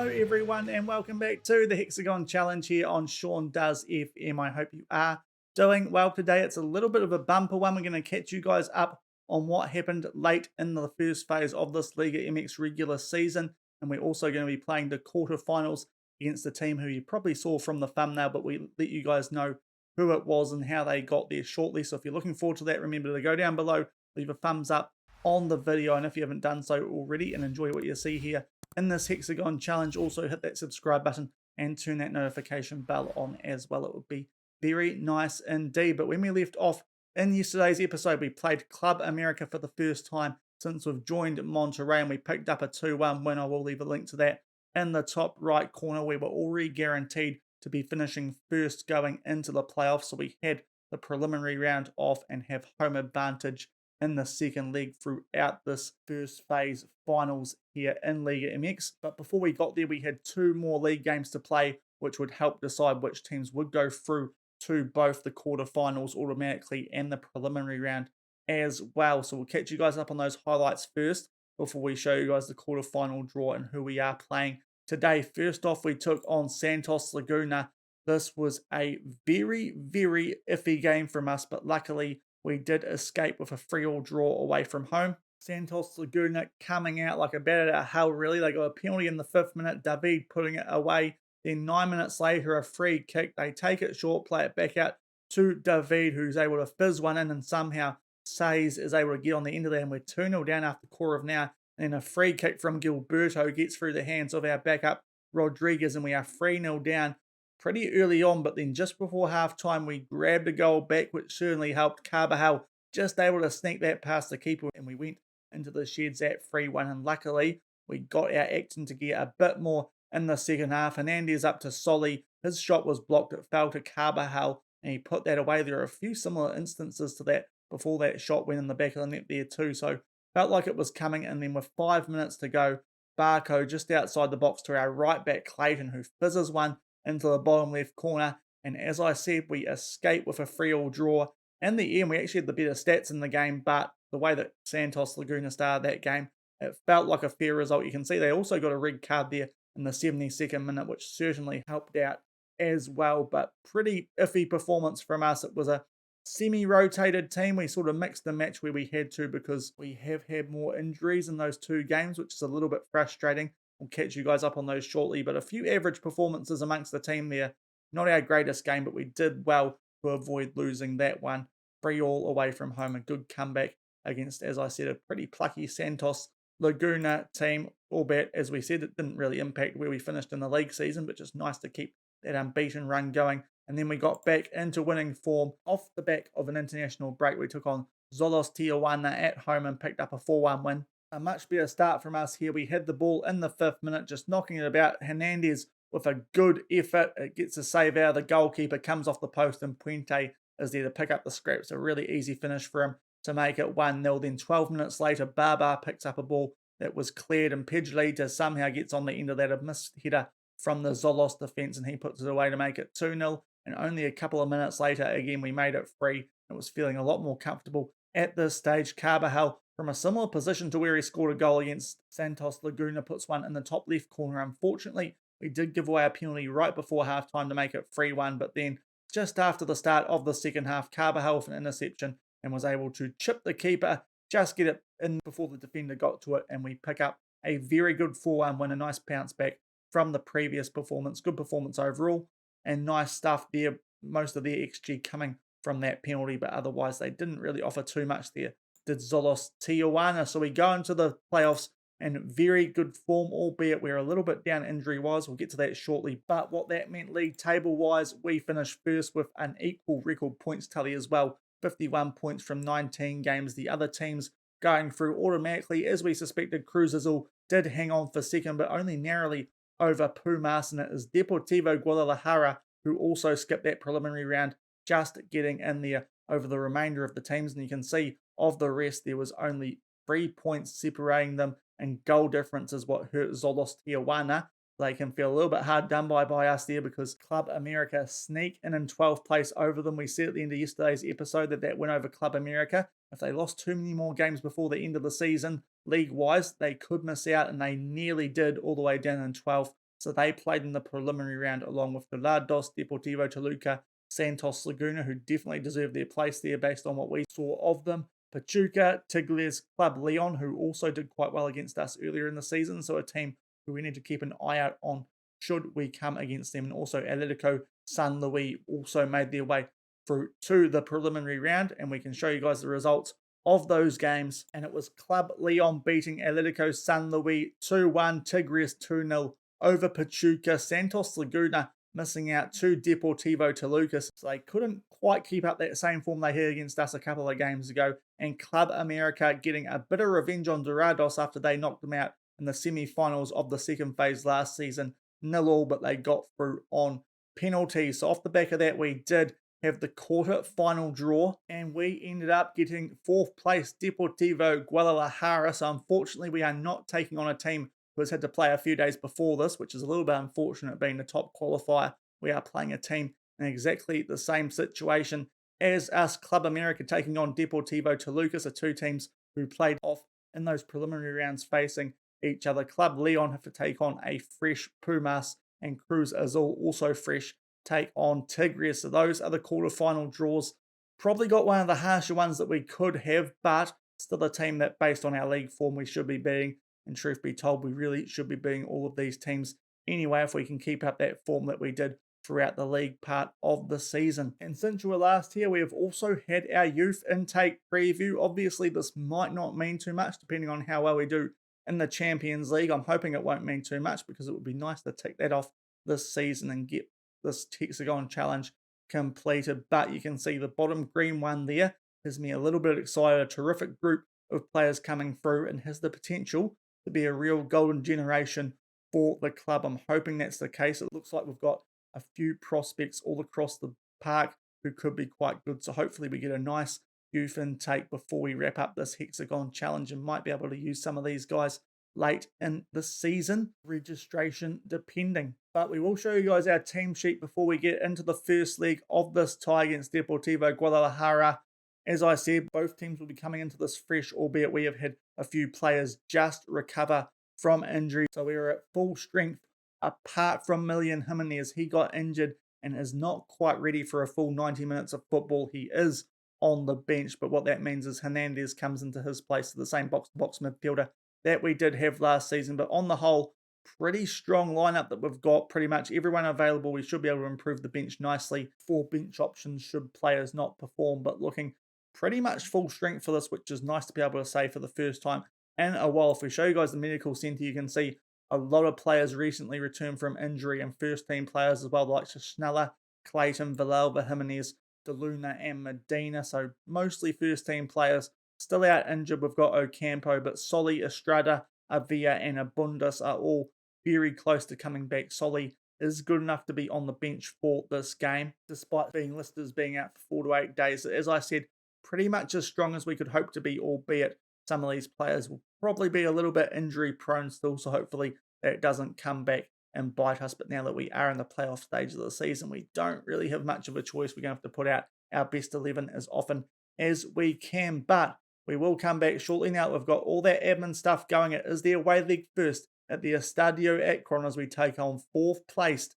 Hello everyone and welcome back to the Hexagon Challenge here on Shaun Does FM. I hope you are doing well today. It's a little bit of a bumper one. We're going to catch you guys up on what happened late in the first phase of this Liga MX regular season. And we're also going to be playing the quarterfinals against the team who you probably saw from the thumbnail, but we let you guys know who it was and how they got there shortly. So if you're looking forward to that, remember to go down below, leave a thumbs up on the video. And if you haven't done so already and enjoy what you see here in this Hexagon Challenge, also hit that subscribe button and turn that notification bell on as well. It would be very nice indeed. But when we left off in yesterday's episode, we played Club America for the first time since we've joined Monterrey, and we picked up a 2-1 win. I will leave a link to that in the top right corner. We were already guaranteed to be finishing first going into the playoffs, so we had the preliminary round off and have home advantage in the second leg throughout this first phase finals here in Liga MX. But before we got there, we had 2 more league games to play, which would help decide which teams would go through to both the quarterfinals automatically and the preliminary round as well. So we'll catch you guys up on those highlights first before we show you guys the quarterfinal draw and who we are playing today. First off, we took on Santos Laguna. This was a very, very iffy game from us, but luckily we did escape with a 3-3 draw away from home. Santos Laguna coming out like a bat out of hell, really. They got a penalty in the 5th minute, David putting it away. Then 9 minutes later, a free kick. They take it short, play it back out to David, who's able to fizz one in, and somehow Says is able to get on the end of that, and we're 2-0 down after quarter of an hour. And then a free kick from Gilberto gets through the hands of our backup, Rodriguez, and we are 3-0 down pretty early on. But then just before half-time, we grabbed a goal back, which certainly helped. Carvajal just able to sneak that past the keeper, and we went into the sheds at 3-1. And luckily, we got our action to get a bit more in the second half. Hernandez up to Solly. His shot was blocked. It fell to Carvajal, and he put that away. There are a few similar instances to that before that shot went in the back of the net there too. So felt like it was coming. And then with 5 minutes to go, Barco just outside the box to our right back, Clayton, who fizzes one into the bottom left corner. And as I said, we escape with a 3-3 draw. In the end, we actually had the better stats in the game, but the way that Santos Laguna started that game, it felt like a fair result. You can see they also got a red card there in the 72nd minute, which certainly helped out as well. But pretty iffy performance from us. It was a semi-rotated team. We sort of mixed the match where we had to, because we have had more injuries in those 2 games, which is a little bit frustrating. We'll catch you guys up on those shortly, but a few average performances amongst the team there. Not our greatest game, but we did well to avoid losing that one. 3-3 away from home. A good comeback against, as I said, a pretty plucky Santos Laguna team, albeit, as we said, it didn't really impact where we finished in the league season, but just nice to keep that unbeaten run going. And then we got back into winning form off the back of an international break. We took on Xolos Tijuana at home and picked up a 4-1 win. A much better start from us here. We had the ball in the 5th minute, just knocking it about. Hernandez with a good effort. It gets a save out of the goalkeeper, comes off the post, and Puente is there to pick up the scraps. A really easy finish for him to make it 1-0. Then 12 minutes later, Barbar picks up a ball that was cleared, and Pedrita somehow gets on the end of that, a missed header from the Xolos defence, and he puts it away to make it 2-0. And only a couple of minutes later, again, we made it free. It was feeling a lot more comfortable at this stage. Carvajal, from a similar position to where he scored a goal against Santos Laguna, puts one in the top left corner. Unfortunately, we did give away a penalty right before halftime to make it 3-1, but then just after the start of the second half, Carvajal with an interception and was able to chip the keeper, just get it in before the defender got to it, and we pick up a very good 4-1 win, a nice bounce back from the previous performance. Good performance overall, and nice stuff there. Most of their XG coming from that penalty, but otherwise they didn't really offer too much there, did Xolos Tijuana. So we go into the playoffs in very good form, albeit we're a little bit down injury-wise. We'll get to that shortly. But what that meant league table-wise, we finished first with an equal record points tally as well. 51 points from 19 games. The other teams going through automatically, as we suspected. Cruz Azul did hang on for second, but only narrowly over Pumas, and it is Deportivo Guadalajara who also skipped that preliminary round, just getting in there over the remainder of the teams. And you can see of the rest, there was only 3 points separating them, and goal difference is what hurt Xolos Tijuana. They can feel a little bit hard done by us there, because Club America sneak in 12th place over them. We said at the end of yesterday's episode that win over Club America, if they lost too many more games before the end of the season, league-wise, they could miss out, and they nearly did, all the way down in 12th. So they played in the preliminary round along with Dorados, Deportivo Toluca, Santos Laguna, who definitely deserved their place there based on what we saw of them. Pachuca, Tigres, Club Leon, who also did quite well against us earlier in the season. So a team who we need to keep an eye out on should we come against them. And also Atletico San Luis also made their way through to the preliminary round. And we can show you guys the results of those games. And it was Club Leon beating Atletico San Luis 2-1, Tigres 2-0 over Pachuca, Santos Laguna missing out to Deportivo Toluca. So they couldn't quite keep up that same form they had against us a couple of games ago. And Club America getting a bit of revenge on Dorados after they knocked them out in the semi-finals of the second phase last season. 0-0, but they got through on penalties. So off the back of that, we did have the quarter final draw, and we ended up getting fourth place Deportivo Guadalajara. So unfortunately, we are not taking on a team who has had to play a few days before this, which is a little bit unfortunate being the top qualifier. We are playing a team in exactly the same situation as us, Club America taking on Deportivo Toluca. So two teams who played off in those preliminary rounds facing each other. Club Leon have to take on a fresh Pumas, and Cruz Azul also fresh take on Tigres. So those are the quarterfinal draws. Probably got one of the harsher ones that we could have, but still a team that based on our league form we should be beating. And truth be told, we really should be beating all of these teams anyway if we can keep up that form that we did throughout the league part of the season. And since you were last here, we have also had our youth intake preview. Obviously, this might not mean too much depending on how well we do in the Champions League. I'm hoping it won't mean too much because it would be nice to tick that off this season and get this Hexagon challenge completed. But you can see the bottom green one there gives me a little bit excited. A terrific group of players coming through and has the potential to be a real golden generation for the club. I'm hoping that's the case. It looks like we've got a few prospects all across the park who could be quite good. So hopefully we get a nice youth intake before we wrap up this Hexagon challenge and might be able to use some of these guys late in the season, registration depending. But we will show you guys our team sheet before we get into the first leg of this tie against Deportivo Guadalajara. As I said, both teams will be coming into this fresh, albeit we have had a few players just recover from injury. So we are at full strength apart from Milian Jimenez. He got injured and is not quite ready for a full 90 minutes of football. He is on the bench, but what that means is Hernandez comes into his place to the same box-to-box midfielder that we did have last season. But on the whole, pretty strong lineup that we've got. Pretty much everyone available. We should be able to improve the bench nicely. 4 bench options should players not perform, but looking pretty much full strength for this, which is nice to be able to say for the first time in a while. If we show you guys the medical centre, you can see a lot of players recently returned from injury and first team players as well, like Schneller, Clayton, Villalba, Jimenez, De Luna and Medina. So mostly first team players. Still out injured, we've got Ocampo, but Soli, Estrada, Avila and Abundas are all very close to coming back. Soli is good enough to be on the bench for this game, despite being listed as being out for 4 to 8 days. As I said, pretty much as strong as we could hope to be, albeit some of these players will probably be a little bit injury prone still, so hopefully that doesn't come back and bite us. But now that we are in the playoff stage of the season, we don't really have much of a choice. We're going to have to put out our best 11 as often as we can, but we will come back shortly. Now that we've got all that admin stuff going, it is the away leg first at the Estadio Akron as we take on 4th placed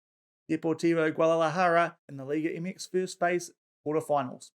Deportivo Guadalajara in the Liga MX first phase quarterfinals.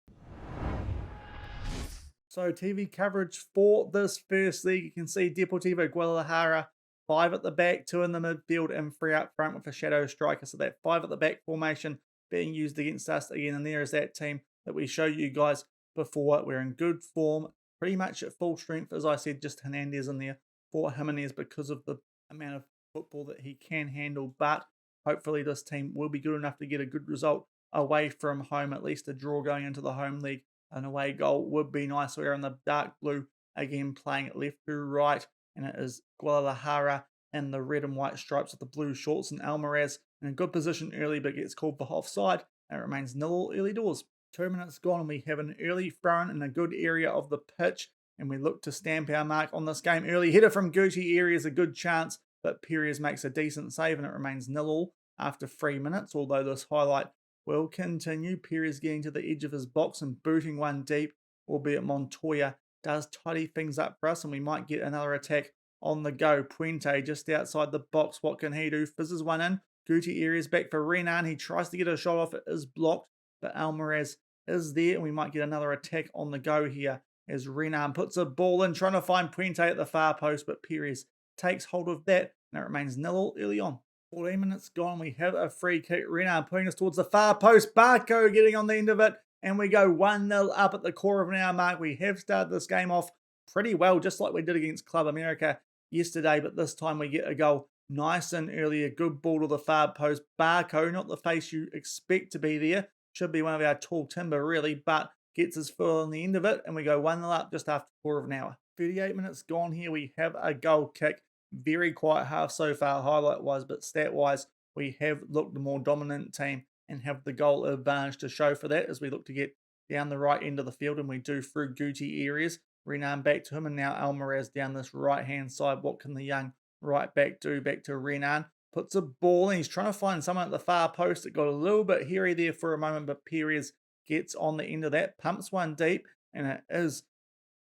So TV coverage for this first league, you can see Deportivo Guadalajara, 5 at the back, 2 in the midfield and 3 up front with a shadow striker. So that 5 at the back formation being used against us again. And there is that team that we showed you guys before. We're in good form, pretty much at full strength. As I said, just Hernandez in there for Jimenez because of the amount of football that he can handle. But hopefully this team will be good enough to get a good result away from home, at least a draw going into the home league. An away goal would be nice. We're in the dark blue again, playing it left to right, and it is Guadalajara in the red and white stripes with the blue shorts, and Almaraz in a good position early but gets called for offside, and it remains 0 early doors. 2 minutes gone and we have an early throw-in in a good area of the pitch, and we look to stamp our mark on this game. Early header from Guti, area is a good chance, but Perez makes a decent save and it remains 0 after 3 minutes, although this highlight will continue. Perez getting to the edge of his box and booting one deep, albeit Montoya does tidy things up for us, and we might get another attack on the go. Puente just outside the box. What can he do? Fizzes one in. Gutierrez back for Renan. He tries to get a shot off. It is blocked, but Alvarez is there, and we might get another attack on the go here as Renan puts a ball in, trying to find Puente at the far post, but Perez takes hold of that, and it remains 0 early on. 14 minutes gone, we have a free kick. Renan putting us towards the far post. Barco getting on the end of it, and we go 1-0 up at the core of an hour mark. We have started this game off pretty well, just like we did against Club America yesterday, but this time we get a goal nice and early. A good ball to the far post. Barco, not the face you expect to be there. Should be one of our tall timber, really, but gets his foot on the end of it, and we go 1-0 up just after a quarter of an hour. 38 minutes gone here. We have a goal kick. Very quiet half so far, highlight-wise, but stat-wise, we have looked the more dominant team and have the goal advantage to show for that as we look to get down the right end of the field, and we do through Gutierrez. Renan back to him, and now Alvarez down this right-hand side. What can the young right back do? Back to Renan. Puts a ball in. He's trying to find someone at the far post. It got a little bit hairy there for a moment, but Perez gets on the end of that. Pumps one deep, and it is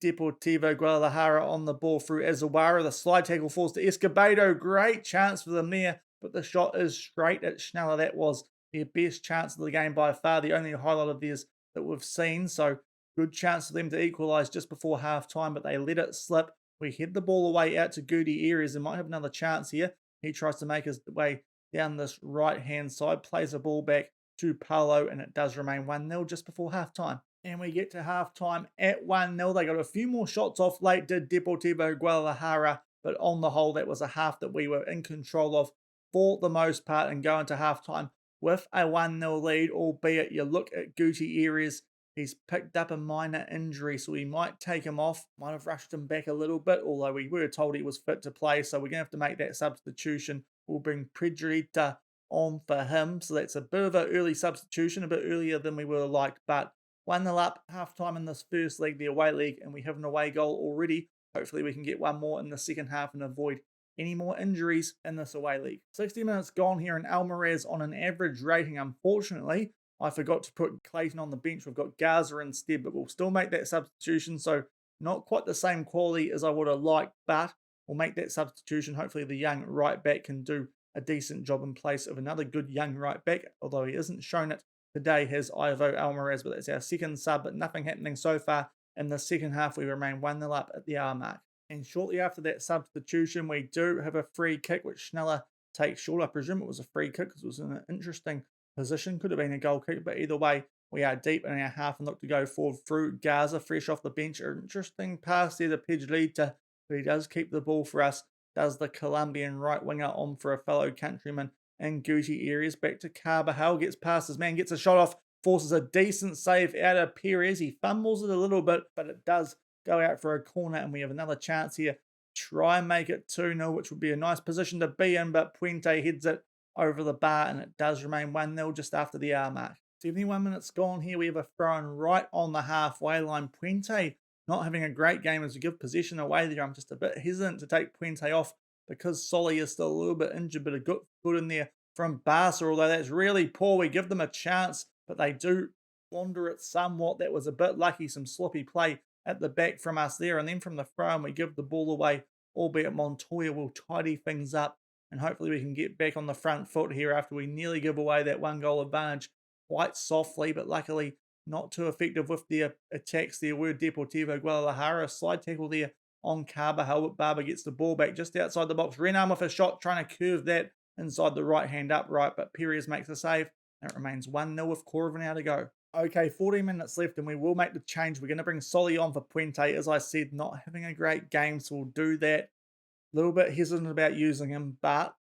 Deportivo Guadalajara on the ball through Azawara. The slide tackle falls to Escobedo. Great chance for them there, but the shot is straight at Schneller. That was their best chance of the game by far. The only highlight of theirs that we've seen. So good chance for them to equalise just before half time, but they let it slip. We head the ball away out to Gutierrez and might have another chance here. He tries to make his way down this right-hand side, plays the ball back to Paulo, and it does remain 1-0 just before half-time. And we get to half-time at 1-0. They got a few more shots off late, did Deportivo Guadalajara, but on the whole, that was a half that we were in control of for the most part and go into half-time with a 1-0 lead, albeit you look at Gutierrez. He's picked up a minor injury, so we might take him off. Might have rushed him back a little bit, although we were told he was fit to play, so we're going to have to make that substitution. We'll bring Predrita on for him, so that's a bit of an early substitution, a bit earlier than we would have liked, but 1-0 up, half-time in this first leg, the away leg, and we have an away goal already. Hopefully we can get one more in the second half and avoid any more injuries in this away league. 60 minutes gone here, and Alvarez on an average rating, unfortunately. I forgot to put Clayton on the bench. We've got Garza instead, but we'll still make that substitution. So not quite the same quality as I would have liked, but we'll make that substitution. Hopefully the young right back can do a decent job in place of another good young right back, although he hasn't shown it today, has Ivo Alvarez, but that's our second sub, but nothing happening so far. In the second half, we remain 1-0 up at the hour mark. And shortly after that substitution, we do have a free kick, which Schneller takes short. I presume it was a free kick because it was in an interesting position. Could have been a goal kick, but either way, we are deep in our half and look to go forward through Garza, fresh off the bench. An interesting pass there to Pedrita, but he does keep the ball for us. Does the Colombian right winger on for a fellow countryman in Gutierrez. Back to Carvajal, gets past his man, gets a shot off, forces a decent save out of Perez. He fumbles it a little bit, but it does go out for a corner, and we have another chance here. Try and make it 2-0, which would be a nice position to be in, but Puente heads it over the bar, and it does remain 1-0 just after the hour mark. 71 minutes gone here. We have a throw-in right on the halfway line. Puente not having a great game as we give possession away there. I'm just a bit hesitant to take Puente off because Solly is still a little bit injured, but a good in there from Barca, although that's really poor. We give them a chance, but they do wander it somewhat. That was a bit lucky, some sloppy play at the back from us there, and then from the throw-in, we give the ball away, albeit Montoya will tidy things up, and hopefully we can get back on the front foot here after we nearly give away that one goal advantage quite softly, but luckily not too effective with the attacks there were Deportivo Guadalajara. Slide tackle there on Carvajal, but Barber gets the ball back just outside the box. Renan with a shot, trying to curve that inside the right hand upright, but Perez makes a save, and it remains 1-0 with quarter of an hour to go. Okay, 14 minutes left, and we will make the change. We're going to bring Solly on for Puente. As I said, not having a great game, so we'll do that. A little bit hesitant about using him, but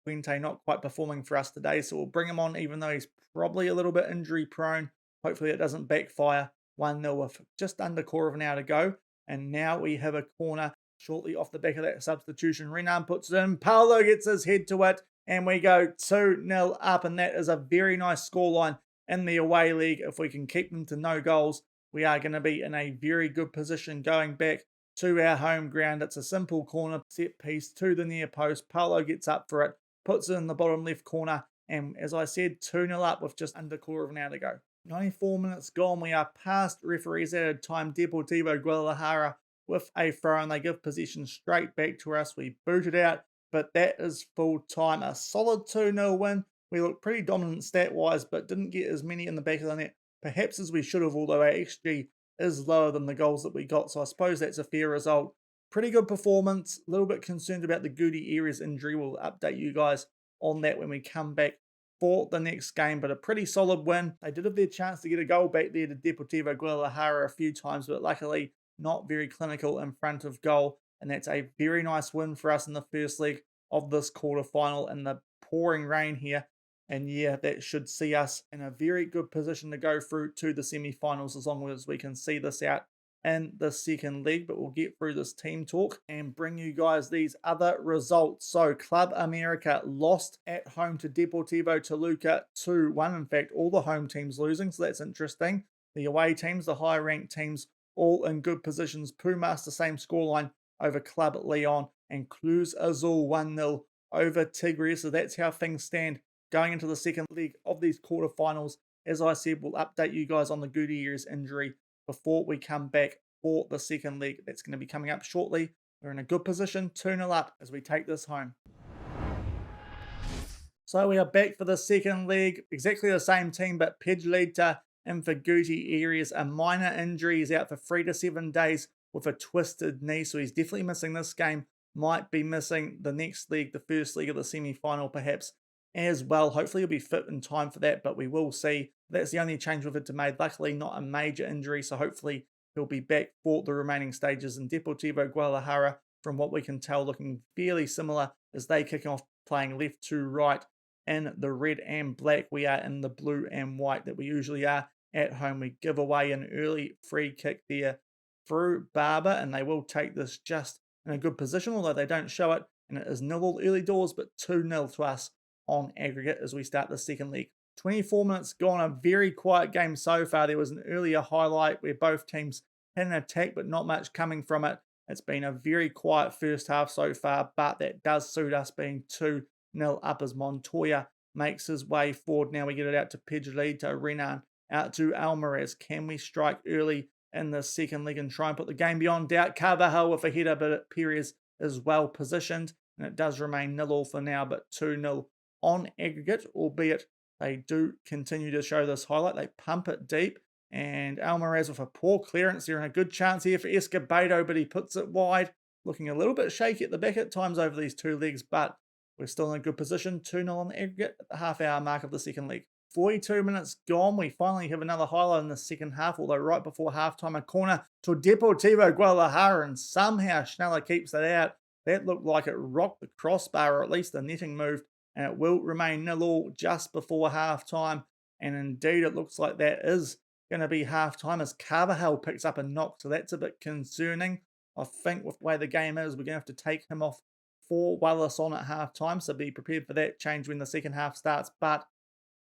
Puente not quite performing for us today, so we'll bring him on even though he's probably a little bit injury prone. Hopefully it doesn't backfire. 1-0 with just under quarter of an hour to go, and now we have a corner shortly off the back of that substitution. Renan puts it in, Paulo gets his head to it, and we go 2-0 up, and that is a very nice scoreline in the away league. If we can keep them to no goals, we are going to be in a very good position going back to our home ground. It's a simple corner set piece to the near post. Paulo gets up for it, puts it in the bottom left corner, and as I said, 2-0 up with just under quarter of an hour to go. 94 minutes gone. We are past referees added time. Deportivo Guadalajara with a throw and they give possession straight back to us. We boot it out, but that is full time. A solid 2-0 win. We look pretty dominant stat-wise, but didn't get as many in the back of the net, perhaps as we should have, although our XG is lower than the goals that we got. So I suppose that's a fair result. Pretty good performance. A little bit concerned about the Goody Areas injury. We'll update you guys on that when we come back for the next game, but a pretty solid win. They did have their chance to get a goal back there to Deportivo Guadalajara a few times, but luckily not very clinical in front of goal. And that's a very nice win for us in the first leg of this quarterfinal in the pouring rain here. And yeah, that should see us in a very good position to go through to the semi-finals as long as we can see this out in the second leg. But we'll get through this team talk and bring you guys these other results. So Club America lost at home to Deportivo Toluca 2-1. In fact, all the home teams losing, so that's interesting. The away teams, the high-ranked teams, all in good positions. Pumas, the same scoreline over Club Leon, and Cruz Azul 1-0 over Tigre. So that's how things stand going into the second leg of these quarterfinals. As I said, we'll update you guys on the Gutierrez injury before we come back for the second leg. That's going to be coming up shortly. We're in a good position, 2-0 up as we take this home. So we are back for the second leg. Exactly the same team, but Pedrita in for Gutierrez. A minor injury. He's out for 3 to 7 days with a twisted knee, so he's definitely missing this game. Might be missing the next leg, the first leg of the semi-final perhaps as well. Hopefully he'll be fit in time for that, but we will see. That's the only change we've had to make. Luckily not a major injury, so hopefully he'll be back for the remaining stages. And Deportivo Guadalajara, from what we can tell, looking fairly similar as they kick off playing left to right in the red and black. We are in the blue and white that we usually are at home. We give away an early free kick there through Barber, and they will take this just in a good position, although they don't show it, and it is 0 early doors, but 2-0 to us on aggregate as we start the second leg. 24 minutes gone, a very quiet game so far. There was an earlier highlight where both teams had an attack, but not much coming from it. It's been a very quiet first half so far, but that does suit us being 2-0 up as Montoya makes his way forward. Now we get it out to Pedrito, Renan, out to Alvarez. Can we strike early in the second leg and try and put the game beyond doubt? Carvajal with a header, but Perez is well positioned, and it does remain 0 for now, but 2-0 on aggregate, albeit they do continue to show this highlight. They pump it deep, and Alvarez with a poor clearance there, and a good chance here for Escobedo, but he puts it wide. Looking a little bit shaky at the back at times over these two legs, but we're still in a good position. 2-0 on the aggregate at the half-hour mark of the second leg. 42 minutes gone. We finally have another highlight in the second half, although right before halftime, a corner to Deportivo Guadalajara, and somehow Schneller keeps that out. That looked like it rocked the crossbar, or at least the netting moved, and it will remain 0 just before halftime. And indeed, it looks like that is going to be halftime as Carvajal picks up a knock, so that's a bit concerning. I think with the way the game is, we're going to have to take him off for Wallace on at halftime, so be prepared for that change when the second half starts. But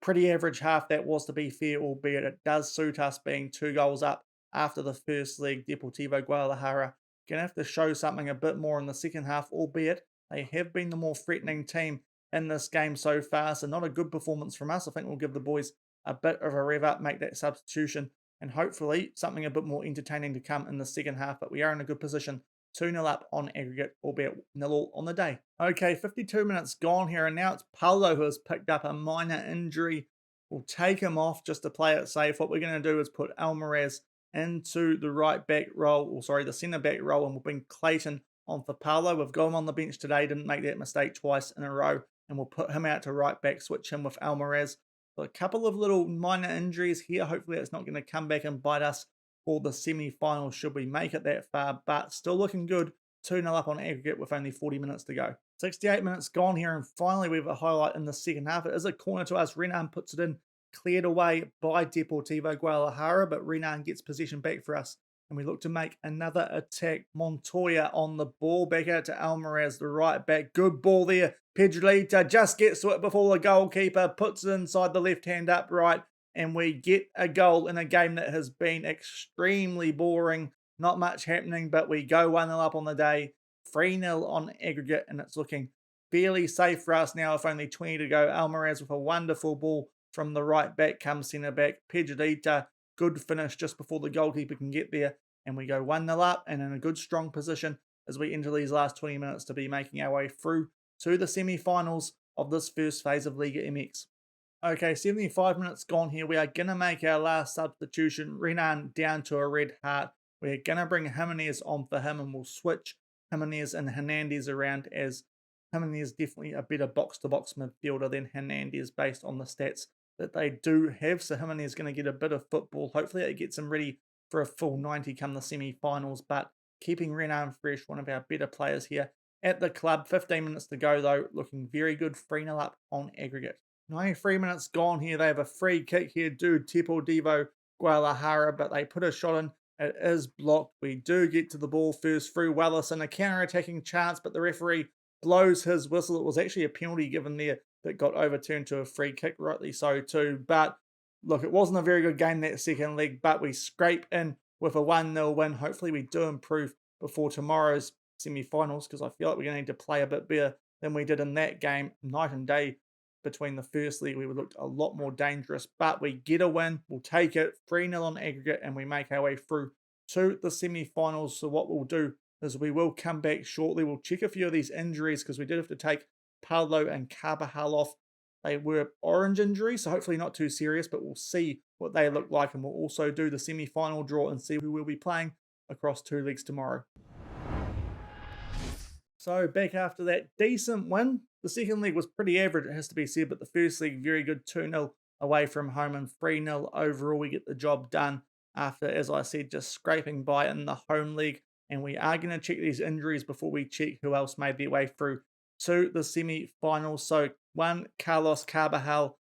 pretty average half that was, to be fair, albeit it does suit us being 2 goals up after the first leg. Deportivo Guadalajara going to have to show something a bit more in the second half, albeit they have been the more threatening team in this game so far, so not a good performance from us. I think we'll give the boys a bit of a rev up, make that substitution, and hopefully something a bit more entertaining to come in the second half. But we are in a good position, 2-0 up on aggregate, albeit 0 on the day. Okay, 52 minutes gone here, and now it's Paulo who has picked up a minor injury. We'll take him off just to play it safe. What we're going to do is put Alvarez into the right back role, or sorry, the centre back role, and we'll bring Clayton on for Paulo. We've got him on the bench today, didn't make that mistake twice in a row, and we'll put him out to right back, switch him with Alvarez. So a couple of little minor injuries here. Hopefully it's not going to come back and bite us for the semi-final should we make it that far, but still looking good. 2-0 up on aggregate with only 40 minutes to go. 68 minutes gone here, and finally we have a highlight in the second half. It is a corner to us. Renan puts it in, cleared away by Deportivo Guadalajara, but Renan gets possession back for us, and we look to make another attack. Montoya on the ball, back out to Alvarez, the right back. Good ball there. Pedrita just gets to it before the goalkeeper, puts it inside the left-hand upright, and we get a goal in a game that has been extremely boring. Not much happening, but we go 1-0 up on the day, 3-0 on aggregate, and it's looking fairly safe for us now with only 20 to go. Alvarez with a wonderful ball from the right back comes centre back. Pedrita, good finish just before the goalkeeper can get there. and we go 1-0 up and in a good strong position as we enter these last 20 minutes to be making our way through to the semi-finals of this first phase of Liga MX. Okay, 75 minutes gone here. We are going to make our last substitution. Renan down to a red heart. We're going to bring Jimenez on for him and we'll switch Jimenez and Hernandez around, as Jimenez definitely a better box-to-box midfielder than Hernandez based on the stats that they do have. So Jimenez is going to get a bit of football. Hopefully it gets him ready for a full 90 come the semi-finals, but keeping Renan fresh, one of our better players here at the club. 15 minutes to go though, looking very good. 3-0 up on aggregate. 93 minutes gone here. They have a free kick here, Deportivo Guadalajara, but they put a shot in. It is blocked. We do get to the ball first through Wallace, a counter-attacking chance, but the referee blows his whistle. It was actually a penalty given there that got overturned to a free kick, rightly so too. But look, it wasn't a very good game that second leg, but we scrape in with a 1-0 win. Hopefully we do improve before tomorrow's semi-finals, because I feel like we're going to need to play a bit better than we did in that game. Night and day between the first league. We looked a lot more dangerous, but we get a win. We'll take it 3-0 on aggregate, and we make our way through to the semi-finals. So what we'll do is we will come back shortly. We'll check a few of these injuries, because we did have to take Paulo and Carvajal off. They were orange injuries, so hopefully not too serious, but we'll see what they look like, and we'll also do the semi-final draw and see who we'll be playing across 2 leagues tomorrow. So back after that decent win. The second leg was pretty average, it has to be said, but the first leg very good. 2-0 away from home and 3-0 overall. We get the job done after, as I said, just scraping by in the home league. And we are going to check these injuries before we check who else made their way through to the semi-finals. So one, Carlos Carvajal,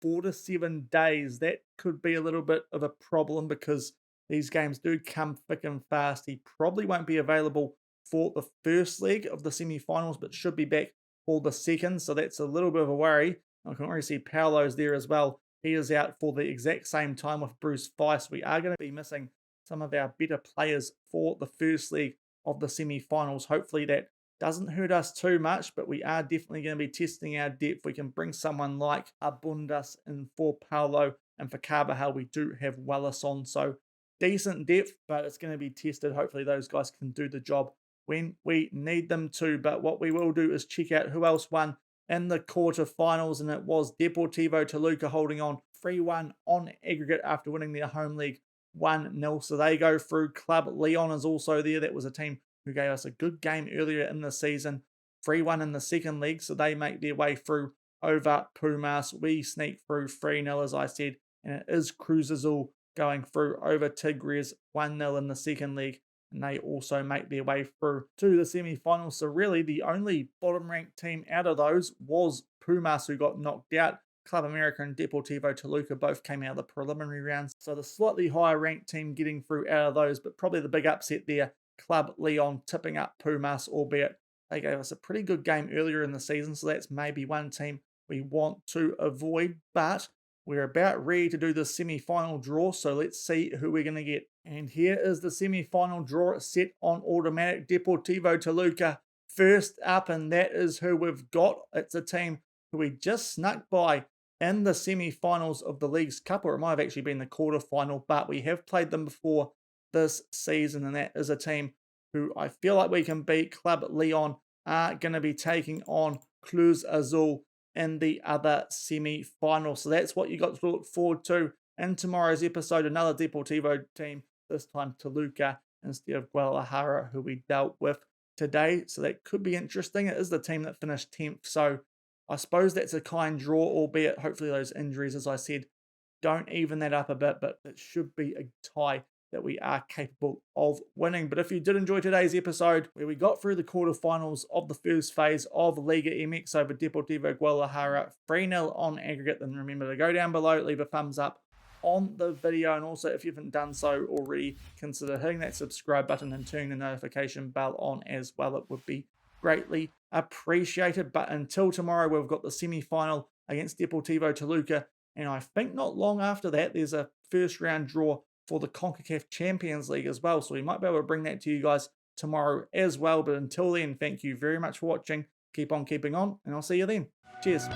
4 to 7 days. That could be a little bit of a problem because these games do come thick and fast. He probably won't be available for the first leg of the semi-finals, but should be back for the second. So that's a little bit of a worry. I can already see Paulo's there as well. He is out for the exact same time with Bruce Weiss. We are going to be missing some of our better players for the first leg of the semi-finals. Hopefully that doesn't hurt us too much, but we are definitely going to be testing our depth. We can bring someone like Abundas in for Paulo, and for Carvajal we do have Wallace on. So decent depth, but it's going to be tested. Hopefully those guys can do the job when we need them to. But what we will do is check out who else won in the quarterfinals, and it was Deportivo Toluca holding on 3-1 on aggregate after winning their home league 1-0. So they go through. Club Leon is also there. That was a team who gave us a good game earlier in the season. 3-1 in the second league, so they make their way through over Pumas. We sneak through 3-0, as I said, and it is Cruz Azul going through over Tigres 1-0 in the second league, and they also make their way through to the semi-finals. So really the only bottom-ranked team out of those was Pumas, who got knocked out. Club America and Deportivo Toluca both came out of the preliminary rounds. So the slightly higher-ranked team getting through out of those, but probably the big upset there, Club Leon tipping up Pumas, albeit they gave us a pretty good game earlier in the season, so that's maybe one team we want to avoid. But we're about ready to do the semi-final draw, so let's see who we're going to get. And here is the semi-final draw set on automatic. Deportivo Toluca first up, and that is who we've got. It's a team who we just snuck by in the semi-finals of the League's Cup, or it might have actually been the quarter-final, but we have played them before this season, and that is a team who I feel like we can beat. Club Leon are going to be taking on Cruz Azul in the other semi-final. So that's what you got to look forward to in tomorrow's episode. Another Deportivo team, this time Toluca instead of Guadalajara, who we dealt with today. So that could be interesting. It is the team that finished 10th. So I suppose that's a kind draw, albeit hopefully those injuries, as I said, don't even that up a bit, but it should be a tie that we are capable of winning. But if you did enjoy today's episode, where we got through the quarterfinals of the first phase of Liga MX over Deportivo Guadalajara, 3-0 on aggregate, then remember to go down below, leave a thumbs up on the video, and also if you haven't done so already, consider hitting that subscribe button and turning the notification bell on as well. It would be greatly appreciated. But until tomorrow, we've got the semi-final against Deportivo Toluca, and I think not long after that there's a first round draw for the CONCACAF Champions League as well, so we might be able to bring that to you guys tomorrow as well. But until then, thank you very much for watching. Keep on keeping on, and I'll see you then. Cheers.